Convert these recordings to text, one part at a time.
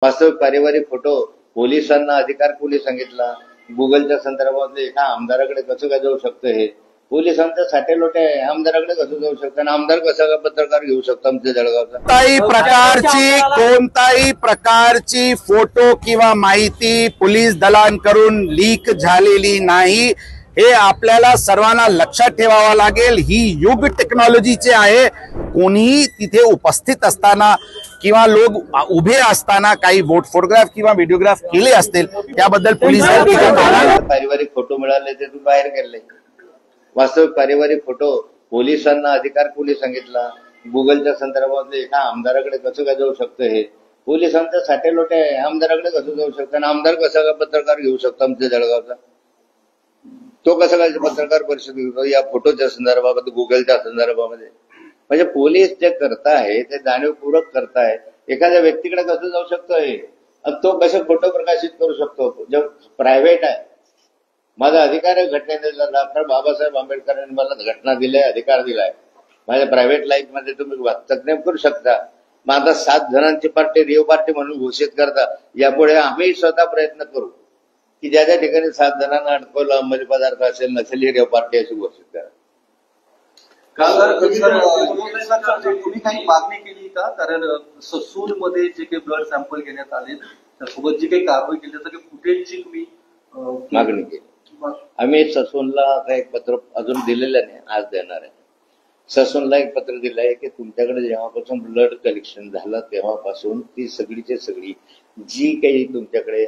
वास्तविक पारिवारिक फोटो पोलिसांना अधिकार कोणी सांगितला? गुगलच्या संदर्भात एका आमदाराकडे कसं काय जाऊ शकतं? हे पोलिसांचा सॅटेलाइट आहे, आमदाराकडे कसं जाऊ शकतं? आणि आमदार कसा पत्रकार घेऊ शकतो आमच्या जळगावचा? कोणताही प्रकारची फोटो किंवा माहिती पोलीस दलांकडून लीक झालेली नाही, हे आपल्याला सर्वांना लक्षात ठेवावं लागेल। ही युग टेक्नॉलॉजीचे आहे। कोणीही तिथे उपस्थित असताना किंवा लोक उभे असताना काही फोटोग्राफ किंवा व्हिडिओग्राफ केले असतील त्याबद्दल पोलीस पारिवारिक फोटो मिळाले ते तू बाहेर केले। वास्तविक पारिवारिक फोटो पोलिसांना अधिकार कोणी सांगितला? गुगलच्या संदर्भात एका आमदाराकडे कसं काय जाऊ शकतं? हे पोलिसांचा सॅटेलाइट आहे, आमदाराकडे कसं जाऊ शकतं? आणि आमदार कसा काय पत्रकार घेऊ शकतो आमच्या जळगावचा? तो कसा काय पत्रकार परिषद घेतो या फोटोच्या संदर्भामध्ये, गुगलच्या संदर्भामध्ये? म्हणजे पोलीस जे करताय ते जाणीवपूर्वक करताय। एखाद्या व्यक्तीकडे कसं जाऊ शकतो हे? तो कसे फोटो प्रकाशित करू शकतो? जो प्रायव्हेट आहे, माझा अधिकार आहे घटनेने। डॉक्टर बाबासाहेब आंबेडकरांनी मला घटना दिली, अधिकार दिलाय, माझ्या प्रायव्हेट लाईफ मध्ये तुम्ही हस्तक्षेप करू शकता। मग आता 7 जणांची पार्टी रिओ पार्टी म्हणून घोषित करता। यापुढे आम्ही स्वतः प्रयत्न करू की ज्या ज्या ठिकाणी 7 जणांना अडकवलं, अंमली पदार्थ असेल, नसेल, रिओ पार्टी अशी घोषित करा। तुम्ही काही मागणी केली का? कारण ससून मध्ये जे काही ब्लड सॅम्पल घेण्यात आले त्यासोबत जी काही कारवाई केली त्याची फुटेजची तुम्ही मागणी केली? आम्ही ससूनला आता एक पत्र अजून दिलेलं नाही, आज देणार आहे। ससूनला एक पत्र दिलं आहे की तुमच्याकडे जेव्हापासून ब्लड कलेक्शन झालं तेव्हापासून ती सगळीची सगळी जी काही तुमच्याकडे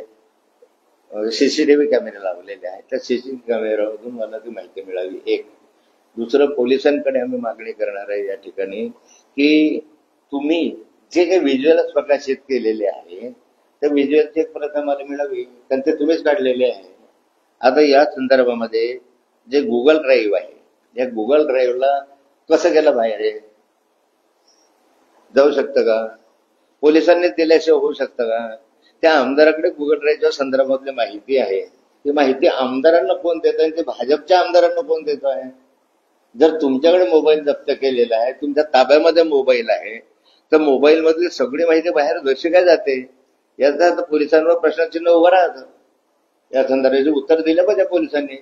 सीसीटीव्ही कॅमेरे लावलेले आहेत त्या सीसीटीव्ही कॅमेऱ्यामधून मला ती माहिती मिळावी। एक दुसरं, पोलिसांकडे आम्ही मागणी करणार आहे या ठिकाणी की तुम्ही जे काही व्हिज्युअल्स प्रकाशित केलेले आहे त्या व्हिज्युअलची एक प्रत आम्हाला मिळावी, कारण ते तुम्हीच काढलेले आहे। आता या संदर्भामध्ये जे गुगल ड्राईव्ह आहे, या गुगल ड्राईव्हला कसं गेलं बाहेर जाऊ शकतं का? पोलिसांनी दिल्याशिवाय होऊ शकतं का? त्या आमदाराकडे गुगल ड्राईव्हच्या संदर्भातली माहिती आहे, ती माहिती आमदारांना कोण देत आहे? ते भाजपच्या आमदारांना कोण देत आहे? जर तुमच्याकडे मोबाईल जप्त केलेला आहे, तुमच्या ताब्यामध्ये मोबाईल आहे, तर मोबाईल मधली सगळी माहिती बाहेर कशी काय जाते? याचा आता पोलिसांवर प्रश्नचिन्ह उभं राहतं। या संदर्भाचे उत्तर दिले पाहिजे पोलिसांनी।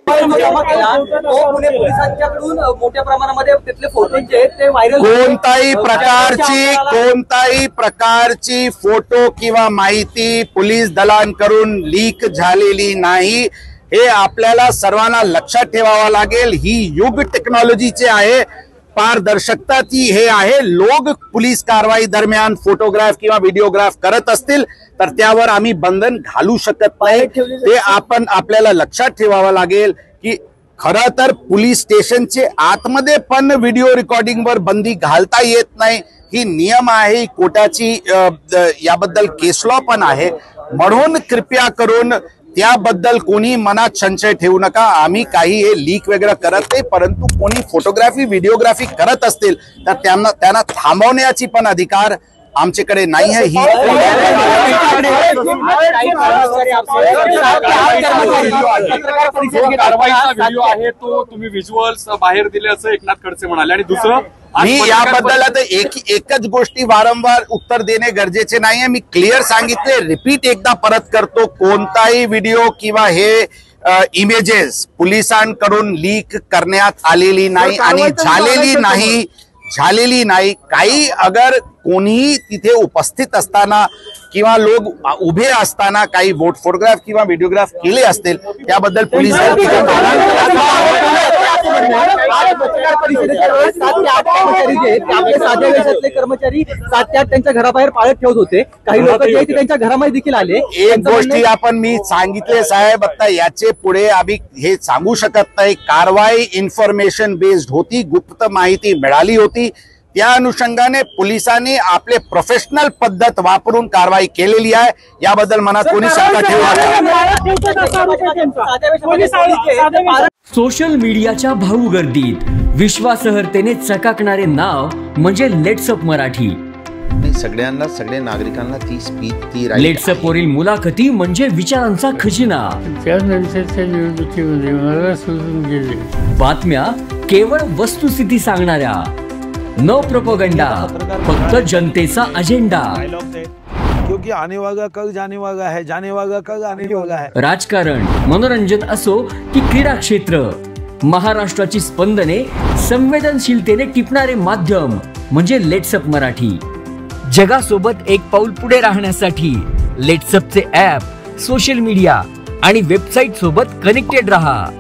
मोठ्या प्रमाणामध्ये तिथले फोटो जे आहेत ते व्हायरल, कोणताही प्रकारची फोटो किंवा माहिती पोलीस दलांकडून लीक झालेली नाही, हे आपल्याला सर्वांना लक्षात ठेवावं लागेल। ही युग टेक्नॉलॉजीचे आहे, पारदर्शकता ती हे आहे। लोक पोलीस कारवाई दरम्यान फोटोग्राफ किंवा व्हिडिओग्राफ करत असतील तर त्यावर आम्ही बंधन घालू शकत नाही। ते आपल्याला लक्षात ठेवावं लागेल की खरं तर पोलीस स्टेशनचे आतमध्ये पण व्हिडिओ रेकॉर्डिंगवर बंदी घालता येत नाही, ही नियम आहे कोर्टाची, याबद्दल केस लॉ पण आहे। म्हणून कृपया करून त्याबद्दल कोणी मनात संशय ठेवू नका। आम्ही काही हे लीक वगैरे करत नाही, परंतु कोणी फोटोग्राफी व्हिडिओग्राफी करत असतील तर त्यांना थांबवण्याची पण अधिकार आमच्याकडे नाही आहे। ही कारवाईचा व्हिडिओ आहे तो तुम्ही व्हिज्युअल्स बाहेर दिले असं एकनाथ खडसे म्हणाले। आणि दुसरं, मी याबद्दल आता एकच गोष्टी वारंवार उत्तर देणे गरजेचे नाहीये। मी क्लिअर सांगितले, रिपीट एकदा परत करतो, कोणताही व्हिडिओ किंवा हे इमेजेस पोलिसांकडून लीक करण्यात आलेली नाही आणि झालेली नाही। काही अगर कोणीही तिथे उपस्थित असताना किंवा लोक उभे असताना काही फोटोग्राफ किंवा व्हिडिओग्राफ केले असतील त्याबद्दल पोलीस कर्मचारी 7 ते 8 त्यांच्या घराबाहेर पाळत ठेवत होते, काही लोक त्यांच्या घरामध्ये देखील आले। एक गोष्टी मी सांगितले साहेब, आता याचे पुढे आम्ही हे सांगू शकत नाही। कारवाई इन्फॉर्मेशन बेस्ड होती, गुप्त माहिती मिळाली होती, त्या अनुषंगाने पोलिसांनी आपले प्रोफेशनल पद्धत वापरून कारवाई केलेली आहे। याबद्दल मनात कोणी शंका ठेवू नका। सोशल मीडियाच्या भाऊ गर्दीत विश्वासार्हतेने चकाकणारे नाव म्हणजे लेट्सअप मराठी। सगळ्यांना, सगळ्या नागरिकांना ती स्पीच, ती लेट्सअप वरील मुलाखती म्हणजे विचारांचा खजिना। त्यानंतरच्या निवडणुकीमध्ये मला सोडून गेले। बातम्या केवळ वस्तुस्थिती सांगणाऱ्या, न प्रोपगंडा, फक्त जनतेचा अजेंडा। कि आने वाला कल जाने वाला है, जाने वाला कल आने वाला है. राजकारण, मनोरंजन असो की क्रीडा क्षेत्र, महाराष्ट्राची स्पंदने संवेदनशीलतेने टिपणारे माध्यम म्हणजे लेट्सअप मराठी. जगासोबत एक पाऊल पुढे राहण्यासाठी लेट्सअपचे ॲप, सोशल मीडिया आणि वेबसाईट सोबत कनेक्टेड रहा.